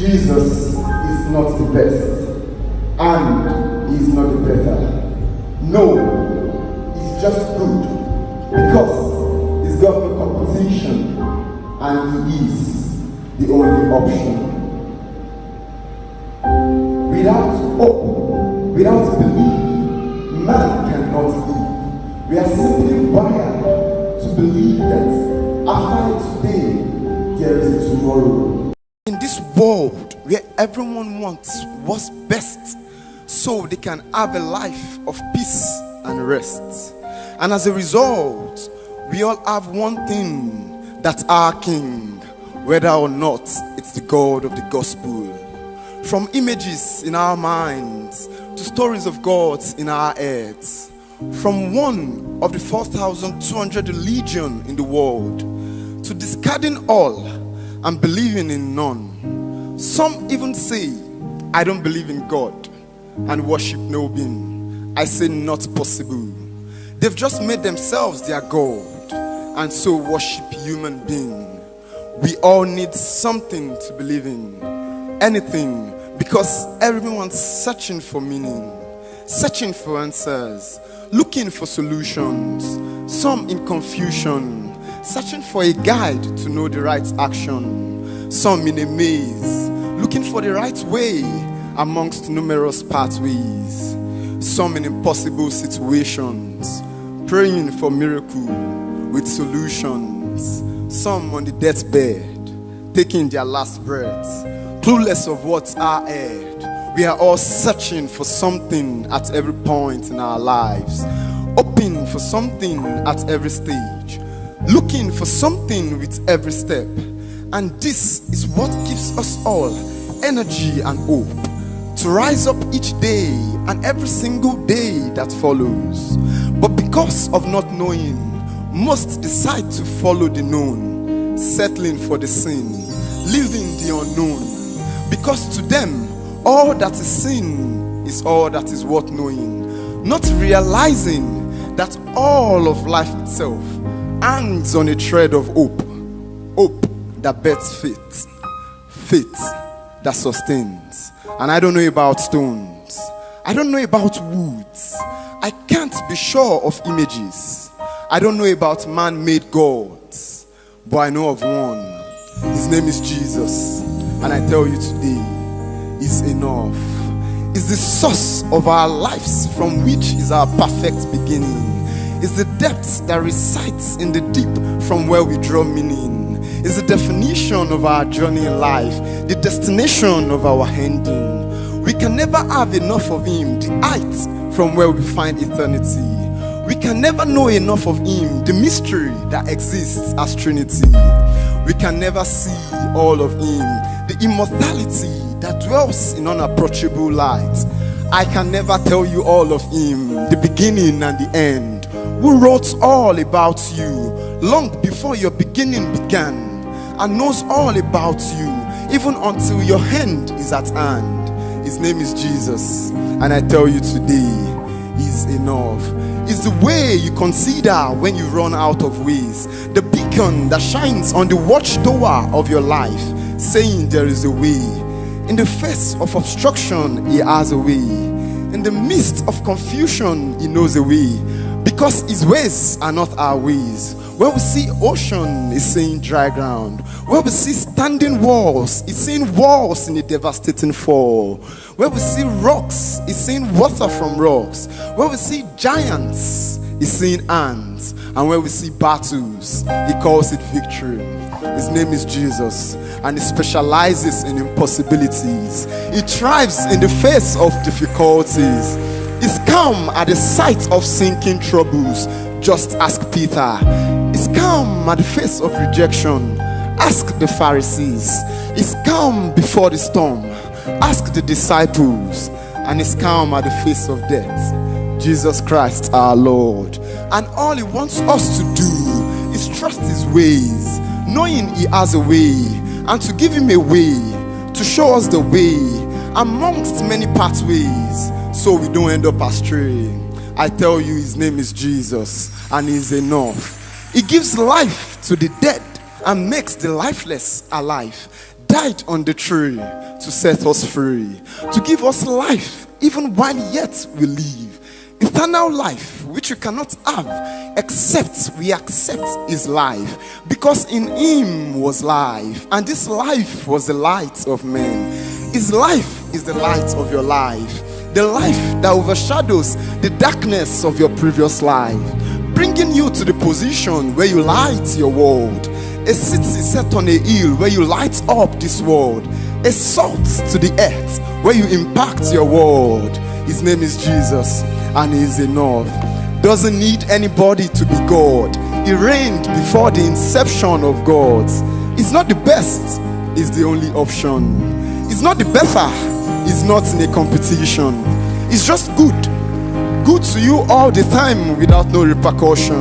Jesus is not the best, and he is not the better. No, he's just good, because he's got no competition, and he is the only option. Without hope, without belief, man cannot live. We are simply wired to believe that after today, there is a tomorrow. In this world where everyone wants what's best so they can have a life of peace and rest. And as a result, we all have one thing, that's our king, whether or not it's the God of the gospel. From images in our minds to stories of gods in our heads. From one of the 4,200 religions in the world to discarding all and believing in none. Some even say, I don't believe in God and worship no being. I say not possible. They've just made themselves their God and so worship human being. We all need something to believe in. Anything, because everyone's searching for meaning, searching for answers, looking for solutions, some in confusion, searching for a guide to know the right action, some in a maze, looking for the right way amongst numerous pathways, some in impossible situations, praying for miracle with solutions, some on the deathbed, taking their last breath, clueless of what's ahead. We are all searching for something at every point in our lives, hoping for something at every stage, looking for something with every step. And this is what gives us all energy and hope to rise up each day and every single day that follows. But because of not knowing, most decide to follow the known, settling for the sin, living the unknown. Because to them, all that is sin is all that is worth knowing, not realizing that all of life itself hangs on a thread of hope. Hope that bets faith, faith that sustains. And I don't know about stones, I don't know about woods, I can't be sure of images, I don't know about man-made gods, but I know of one. His name is Jesus. And I tell you today, is enough. Is the source of our lives, from which is our perfect beginning. Is the depth that resides in the deep, from where we draw meaning. Is the definition of our journey in life, the destination of our ending. We can never have enough of him, the height from where we find eternity. We can never know enough of him, the mystery that exists as Trinity. We can never see all of him, the immortality that dwells in unapproachable light. I can never tell you all of him, the beginning and the end, who wrote all about you long before your beginning began, and knows all about you even until your end is at hand. His name is Jesus, and I tell you today, he's enough. Is the way you consider when you run out of ways, the beacon that shines on the watchtower of your life, saying there is a way. In the face of obstruction, he has a way. In the midst of confusion, he knows a way, because his ways are not our ways. Where we see ocean, he's seeing dry ground. Where we see standing walls, he's seeing walls in a devastating fall. Where we see rocks, he's seeing water from rocks. Where we see giants, he's seeing ants. And where we see battles, he calls it victory. His name is Jesus, and he specializes in impossibilities. He thrives in the face of difficulties. He's calm at the sight of sinking troubles. Just ask Peter. He's calm at the face of rejection. Ask the Pharisees. He's calm before the storm. Ask the disciples. And he's calm at the face of death. Jesus Christ our Lord. And all he wants us to do is trust his ways, knowing he has a way, and to give him a way, to show us the way amongst many pathways, so we don't end up astray. I tell you, his name is Jesus, and he's enough. He gives life to the dead and makes the lifeless alive. died on the tree to set us free, to give us life even while yet we live. Eternal life, which we cannot have except we accept his life, because in him was life, and this life was the light of men. His life is the light of your life, the life that overshadows the darkness of your previous life, bringing you to the position where you light your world, a city set on a hill where you light up this world, a salt to the earth where you impact your world. His name is Jesus, and he is enough. Doesn't need anybody to be God. He reigned before the inception of gods. He's not the best, he's the only option. He's not the better, he's not in a competition. He's just good to you all the time without no repercussion.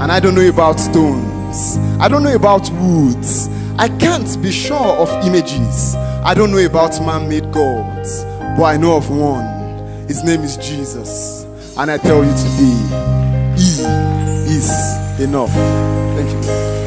And I don't know about stones, I don't know about woods, I can't be sure of images, I don't know about man-made gods, but I know of one. His name is Jesus, and I tell you today, he is enough. Thank you.